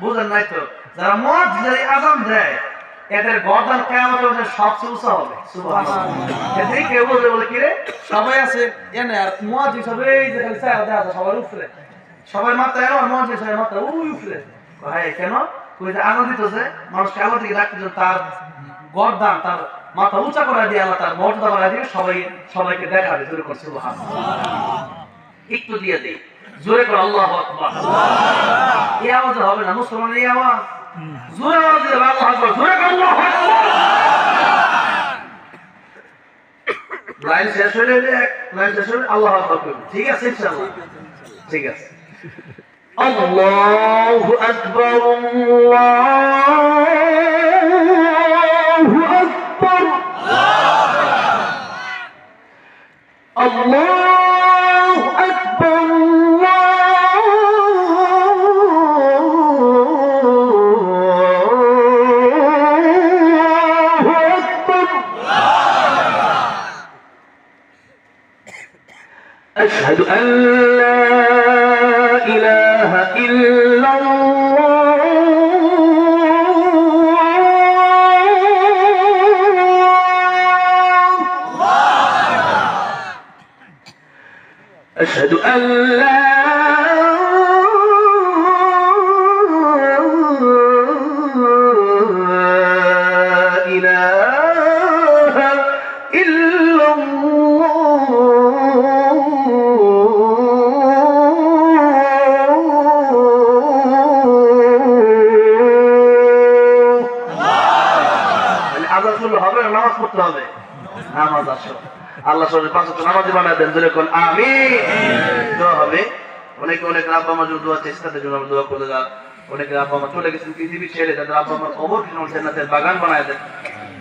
বুঝেন নাই তো, যারা মুয়াজ্জিনের আযান দেয় এদের গর্দান কিয়ামতের দিন সবচেয়ে উঁচা হবে। সুবহানাল্লাহ। এদিকে কেউ বলে কি রে সবাই আছে এনে আর মুয়াজ্জিন সবাই এই যে খালি চায় দেয় সবার উপরে, সবাই মাথায় আর মুয়াজ্জিন সবাই মাথা ওই উপরে। ভাই কেন কই যে আনন্দিত যে মানুষকে আলো দিকে রাখতে তার গর্দান তার মাথা উঁচা করে দিয়ে আল্লাহ তার মর্যাদা বাড়ায় দিয়ে সবাইকে দেখাবে। জোরে করে সুবহানাল্লাহ। একটু দিয়ে দেই জোরে করে আল্লাহু আকবার। এই আওয়াজ হবে না মুসলমানের এই আওয়াজ জোরে আওয়াজ দিয়ে আল্লাহু আকবার জোরে করে আল্লাহু আকবার। লাইন শেষ হলে লাইন শেষ হলে আল্লাহু আকবার করবে। ঠিক আছে ইনশাআল্লাহ? ঠিক আছে। আল্লাহু আকবার আল্লাহু আকবার আল্লাহু আকবার আল্লাহু আকবার। আশহাদু আন লা ইলাহা ইল্লাল্লাহ أشهد أن لا إله إلا الله আযান শুরু হবে নামাজ পড়তে হবে। নামাজ আসো আল্লাহ সবে পাঁচ ওয়াক্ত নামাজি বানায় দেন। জোরে কোন আমিন। দোয়া হবে। অনেক আব্বা মা দোয়া চেষ্টা তাদের জন্য আমরা দোয়া করে দাও। অনেকে আব্বা মা চলে গেছেন পৃথিবী ছেড়ে, তাদের আব্বা মার কবর জান্নাতের বাগান বানায় দেন।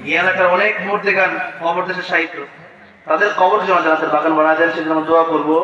এই এলাকার অনেক মুর্দেগান কবর দেশের সাহিত্য, তাদের কবর জান্নাতের বাগান বানায় দেন। সেজন্য আমরা দোয়া করবো।